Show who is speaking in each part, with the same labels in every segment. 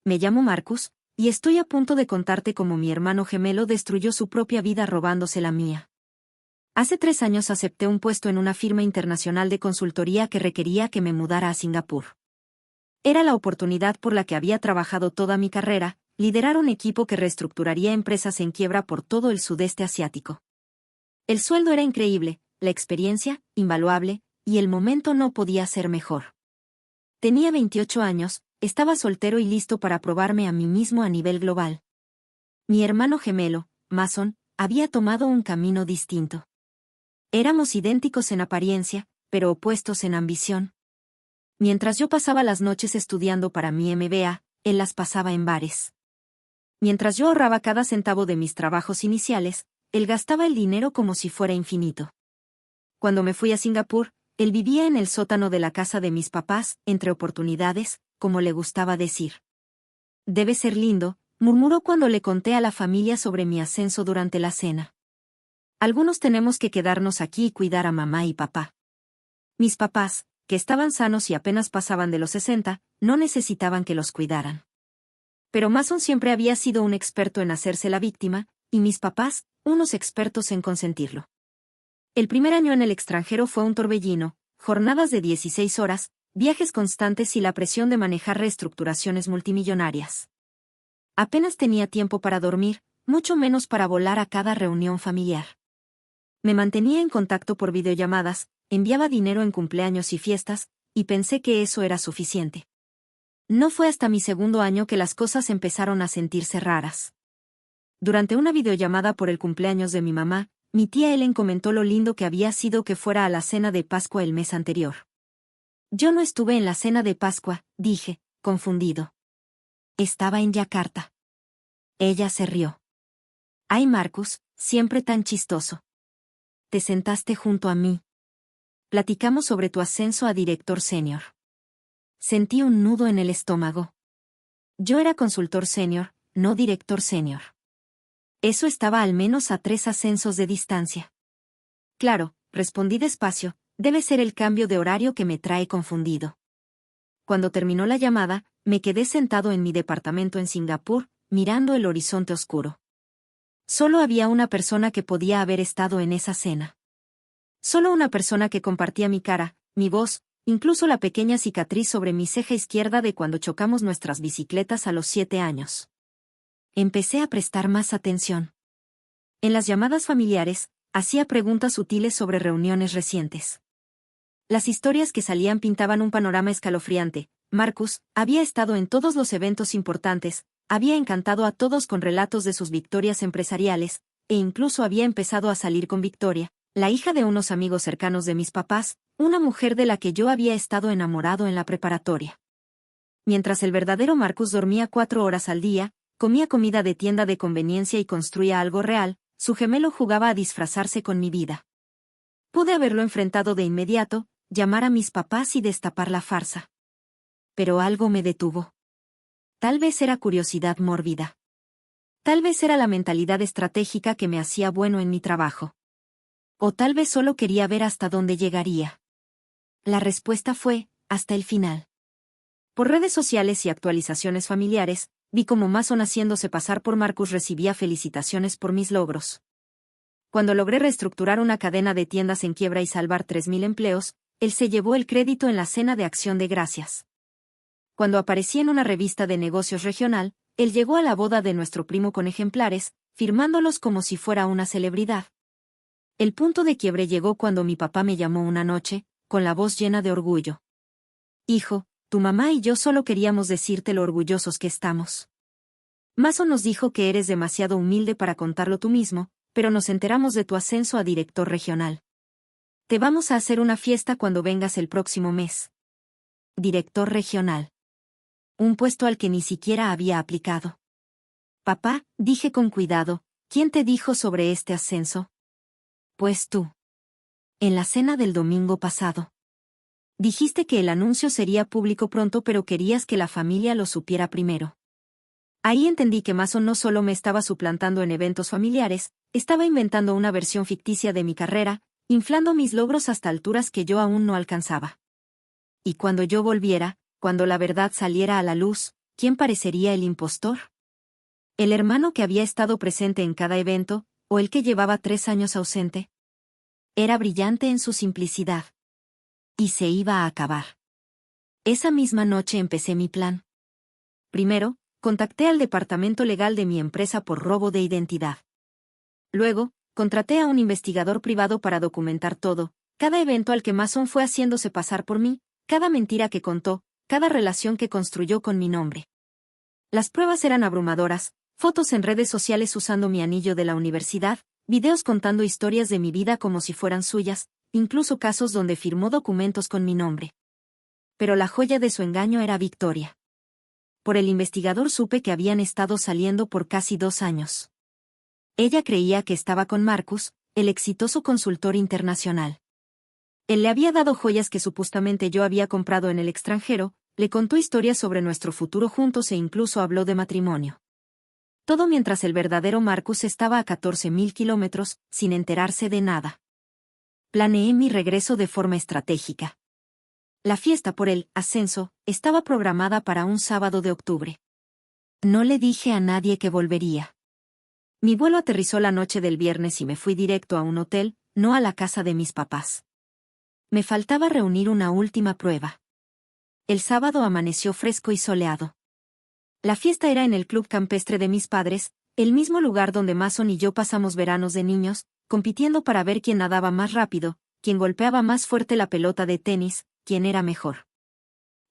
Speaker 1: Me llamo Marcus, y estoy a punto de contarte cómo mi hermano gemelo destruyó su propia vida robándose la mía. Hace 3 años acepté un puesto en una firma internacional de consultoría que requería que me mudara a Singapur. Era la oportunidad por la que había trabajado toda mi carrera, liderar un equipo que reestructuraría empresas en quiebra por todo el sudeste asiático. El sueldo era increíble, la experiencia, invaluable, y el momento no podía ser mejor. Tenía 28 años, estaba soltero y listo para probarme a mí mismo a nivel global. Mi hermano gemelo, Mason, había tomado un camino distinto. Éramos idénticos en apariencia, pero opuestos en ambición. Mientras yo pasaba las noches estudiando para mi MBA, él las pasaba en bares. Mientras yo ahorraba cada centavo de mis trabajos iniciales, él gastaba el dinero como si fuera infinito. Cuando me fui a Singapur, él vivía en el sótano de la casa de mis papás, entre oportunidades, como le gustaba decir. Debe ser lindo, murmuró cuando le conté a la familia sobre mi ascenso durante la cena. Algunos tenemos que quedarnos aquí y cuidar a mamá y papá. Mis papás, que estaban sanos y apenas pasaban de los 60, no necesitaban que los cuidaran. Pero Mason siempre había sido un experto en hacerse la víctima, y mis papás, unos expertos en consentirlo. El primer año en el extranjero fue un torbellino, jornadas de 16 horas, viajes constantes y la presión de manejar reestructuraciones multimillonarias. Apenas tenía tiempo para dormir, mucho menos para volar a cada reunión familiar. Me mantenía en contacto por videollamadas, enviaba dinero en cumpleaños y fiestas, y pensé que eso era suficiente. No fue hasta mi segundo año que las cosas empezaron a sentirse raras. Durante una videollamada por el cumpleaños de mi mamá, mi tía Ellen comentó lo lindo que había sido que fuera a la cena de Pascua el mes anterior. Yo no estuve en la cena de Pascua, dije, confundido. Estaba en Yakarta. Ella se rió. Ay, Marcus, siempre tan chistoso. Te sentaste junto a mí. Platicamos sobre tu ascenso a director senior. Sentí un nudo en el estómago. Yo era consultor senior, no director senior. Eso estaba al menos a 3 ascensos de distancia. Claro, respondí despacio, debe ser el cambio de horario que me trae confundido. Cuando terminó la llamada, me quedé sentado en mi departamento en Singapur, mirando el horizonte oscuro. Solo había una persona que podía haber estado en esa cena. Solo una persona que compartía mi cara, mi voz, incluso la pequeña cicatriz sobre mi ceja izquierda de cuando chocamos nuestras bicicletas a los 7 años. Empecé a prestar más atención. En las llamadas familiares, hacía preguntas sutiles sobre reuniones recientes. Las historias que salían pintaban un panorama escalofriante. Marcus había estado en todos los eventos importantes, había encantado a todos con relatos de sus victorias empresariales, e incluso había empezado a salir con Victoria, la hija de unos amigos cercanos de mis papás, una mujer de la que yo había estado enamorado en la preparatoria. Mientras el verdadero Marcus dormía 4 horas al día, comía comida de tienda de conveniencia y construía algo real, su gemelo jugaba a disfrazarse con mi vida. Pude haberlo enfrentado de inmediato, llamar a mis papás y destapar la farsa. Pero algo me detuvo. Tal vez era curiosidad mórbida. Tal vez era la mentalidad estratégica que me hacía bueno en mi trabajo. O tal vez solo quería ver hasta dónde llegaría. La respuesta fue, hasta el final. Por redes sociales y actualizaciones familiares, vi cómo Mason haciéndose pasar por Marcus recibía felicitaciones por mis logros. Cuando logré reestructurar una cadena de tiendas en quiebra y salvar 3,000 empleos, él se llevó el crédito en la cena de acción de gracias. Cuando aparecí en una revista de negocios regional, él llegó a la boda de nuestro primo con ejemplares, firmándolos como si fuera una celebridad. El punto de quiebre llegó cuando mi papá me llamó una noche, con la voz llena de orgullo. Hijo, tu mamá y yo solo queríamos decirte lo orgullosos que estamos. Mason nos dijo que eres demasiado humilde para contarlo tú mismo, pero nos enteramos de tu ascenso a director regional. Te vamos a hacer una fiesta cuando vengas el próximo mes. Director regional. Un puesto al que ni siquiera había aplicado. Papá, dije con cuidado, ¿quién te dijo sobre este ascenso? Pues tú. En la cena del domingo pasado. Dijiste que el anuncio sería público pronto, pero querías que la familia lo supiera primero. Ahí entendí que Mason no solo me estaba suplantando en eventos familiares, estaba inventando una versión ficticia de mi carrera, inflando mis logros hasta alturas que yo aún no alcanzaba. Y cuando yo volviera, cuando la verdad saliera a la luz, ¿quién parecería el impostor? ¿El hermano que había estado presente en cada evento, o el que llevaba 3 años ausente? Era brillante en su simplicidad. Y se iba a acabar. Esa misma noche empecé mi plan. Primero, contacté al departamento legal de mi empresa por robo de identidad. Luego, contraté a un investigador privado para documentar todo, cada evento al que Mason fue haciéndose pasar por mí, cada mentira que contó, cada relación que construyó con mi nombre. Las pruebas eran abrumadoras, fotos en redes sociales usando mi anillo de la universidad, videos contando historias de mi vida como si fueran suyas, incluso casos donde firmó documentos con mi nombre. Pero la joya de su engaño era Victoria. Por el investigador supe que habían estado saliendo por casi 2 años. Ella creía que estaba con Marcus, el exitoso consultor internacional. Él le había dado joyas que supuestamente yo había comprado en el extranjero, le contó historias sobre nuestro futuro juntos e incluso habló de matrimonio. Todo mientras el verdadero Marcus estaba a 14.000 kilómetros, sin enterarse de nada. Planeé mi regreso de forma estratégica. La fiesta por el ascenso estaba programada para un sábado de octubre. No le dije a nadie que volvería. Mi vuelo aterrizó la noche del viernes y me fui directo a un hotel, no a la casa de mis papás. Me faltaba reunir una última prueba. El sábado amaneció fresco y soleado. La fiesta era en el club campestre de mis padres, el mismo lugar donde Mason y yo pasamos veranos de niños, compitiendo para ver quién nadaba más rápido, quién golpeaba más fuerte la pelota de tenis, quién era mejor.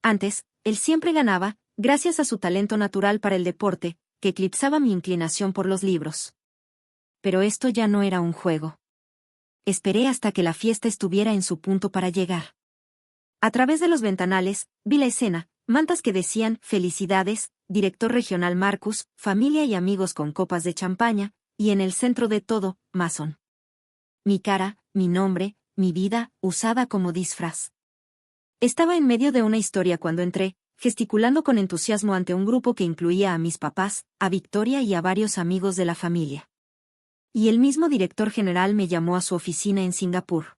Speaker 1: Antes, él siempre ganaba, gracias a su talento natural para el deporte, que eclipsaba mi inclinación por los libros. Pero esto ya no era un juego. Esperé hasta que la fiesta estuviera en su punto para llegar. A través de los ventanales, vi la escena, mantas que decían, felicidades, director regional Marcus, familia y amigos con copas de champaña, y en el centro de todo, Mason. Mi cara, mi nombre, mi vida, usada como disfraz. Estaba en medio de una historia cuando entré, gesticulando con entusiasmo ante un grupo que incluía a mis papás, a Victoria y a varios amigos de la familia. Y el mismo director general me llamó a su oficina en Singapur.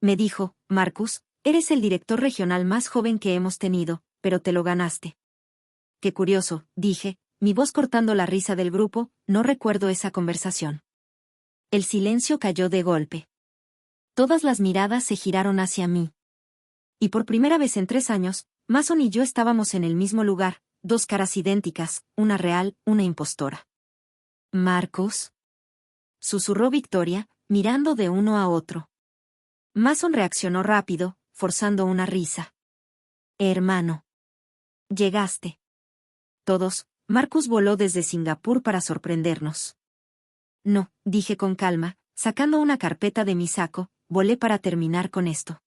Speaker 1: Me dijo, Marcus, eres el director regional más joven que hemos tenido, pero te lo ganaste. Qué curioso, dije, mi voz cortando la risa del grupo, no recuerdo esa conversación. El silencio cayó de golpe. Todas las miradas se giraron hacia mí. Y por primera vez en 3 años, Mason y yo estábamos en el mismo lugar, 2 caras idénticas, una real, una impostora. ¿Marcus? Susurró Victoria, mirando de uno a otro. Mason reaccionó rápido, forzando una risa. Hermano. Llegaste. Todos, Marcus voló desde Singapur para sorprendernos. No, dije con calma, sacando una carpeta de mi saco, volé para terminar con esto.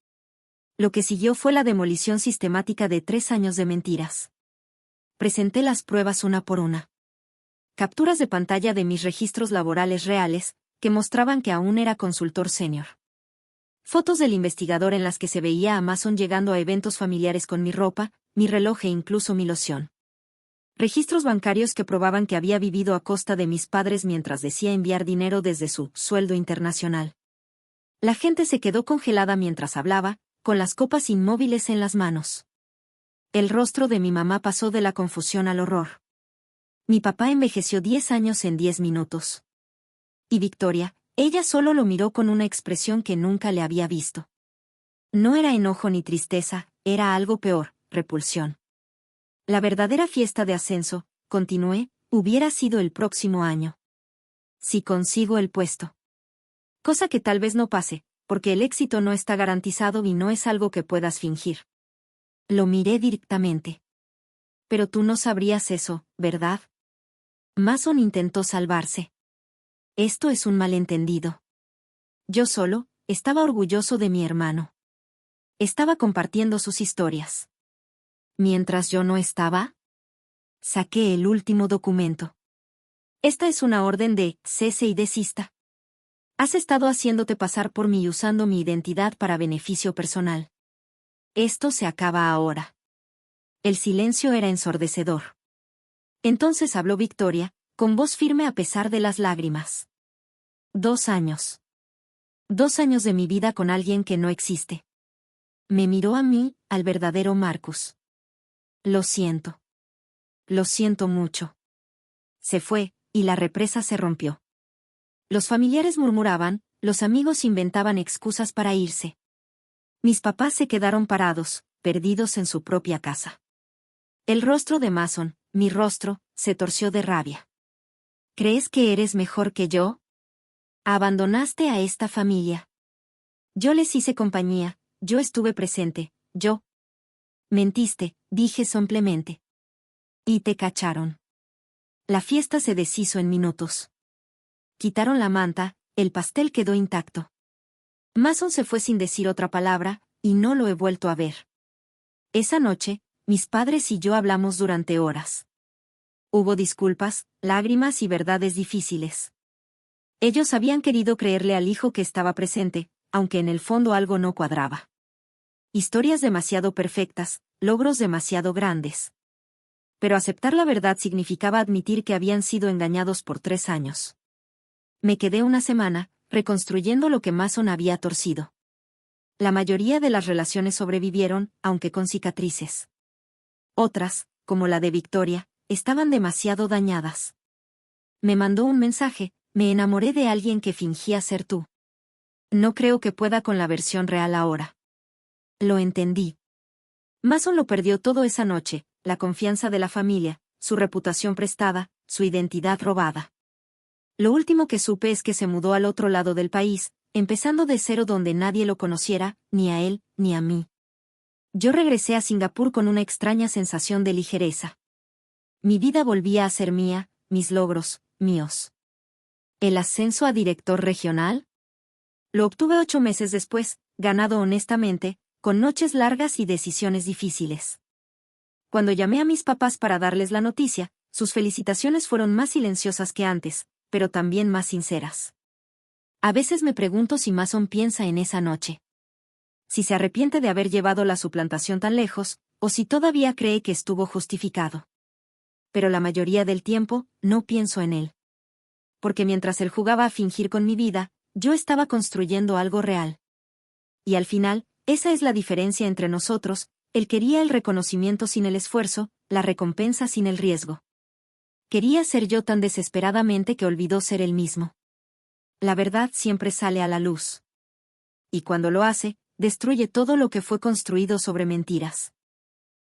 Speaker 1: Lo que siguió fue la demolición sistemática de 3 años de mentiras. Presenté las pruebas una por una. Capturas de pantalla de mis registros laborales reales, que mostraban que aún era consultor senior. Fotos del investigador en las que se veía a Mason llegando a eventos familiares con mi ropa, mi reloj e incluso mi loción. Registros bancarios que probaban que había vivido a costa de mis padres mientras decía enviar dinero desde su sueldo internacional. La gente se quedó congelada mientras hablaba, con las copas inmóviles en las manos. El rostro de mi mamá pasó de la confusión al horror. Mi papá envejeció 10 años en 10 minutos. Y Victoria, ella solo lo miró con una expresión que nunca le había visto. No era enojo ni tristeza, era algo peor, repulsión. La verdadera fiesta de ascenso, continué, hubiera sido el próximo año. Si consigo el puesto. Cosa que tal vez no pase, porque el éxito no está garantizado y no es algo que puedas fingir. Lo miré directamente. Pero tú no sabrías eso, ¿verdad? Mason intentó salvarse. Esto es un malentendido. Yo solo, estaba orgulloso de mi hermano. Estaba compartiendo sus historias. Mientras yo no estaba, saqué el último documento. Esta es una orden de cese y desista. Has estado haciéndote pasar por mí y usando mi identidad para beneficio personal. Esto se acaba ahora. El silencio era ensordecedor. Entonces habló Victoria, con voz firme a pesar de las lágrimas. 2 años. 2 años de mi vida con alguien que no existe. Me miró a mí, al verdadero Marcus. Lo siento. lo siento mucho. Se fue, y la represa se rompió. Los familiares murmuraban, los amigos inventaban excusas para irse. Mis papás se quedaron parados, perdidos en su propia casa. El rostro de Mason, mi rostro, se torció de rabia. ¿Crees que eres mejor que yo? Abandonaste a esta familia. Yo les hice compañía, yo estuve presente, yo. Mentiste, dije simplemente. Y te cacharon. La fiesta se deshizo en minutos. Quitaron la manta, el pastel quedó intacto. Mason se fue sin decir otra palabra, y no lo he vuelto a ver. Esa noche, mis padres y yo hablamos durante horas. Hubo disculpas, lágrimas y verdades difíciles. Ellos habían querido creerle al hijo que estaba presente, aunque en el fondo algo no cuadraba. Historias demasiado perfectas, logros demasiado grandes. Pero aceptar la verdad significaba admitir que habían sido engañados por 3 años. Me quedé una semana, reconstruyendo lo que Mason había torcido. La mayoría de las relaciones sobrevivieron, aunque con cicatrices. Otras, como la de Victoria, estaban demasiado dañadas. Me mandó un mensaje: me enamoré de alguien que fingía ser tú. No creo que pueda con la versión real ahora. Lo entendí. Mason lo perdió todo esa noche, la confianza de la familia, su reputación prestada, su identidad robada. Lo último que supe es que se mudó al otro lado del país, empezando de cero donde nadie lo conociera, ni a él, ni a mí. Yo regresé a Singapur con una extraña sensación de ligereza. Mi vida volvía a ser mía, mis logros, míos. ¿El ascenso a director regional? Lo obtuve 8 meses después, ganado honestamente, con noches largas y decisiones difíciles. Cuando llamé a mis papás para darles la noticia, sus felicitaciones fueron más silenciosas que antes, pero también más sinceras. A veces me pregunto si Mason piensa en esa noche. Si se arrepiente de haber llevado la suplantación tan lejos, o si todavía cree que estuvo justificado. Pero la mayoría del tiempo, no pienso en él. Porque mientras él jugaba a fingir con mi vida, yo estaba construyendo algo real. Y al final, esa es la diferencia entre nosotros: él quería el reconocimiento sin el esfuerzo, la recompensa sin el riesgo. Quería ser yo tan desesperadamente que olvidó ser él mismo. La verdad siempre sale a la luz. Y cuando lo hace, destruye todo lo que fue construido sobre mentiras.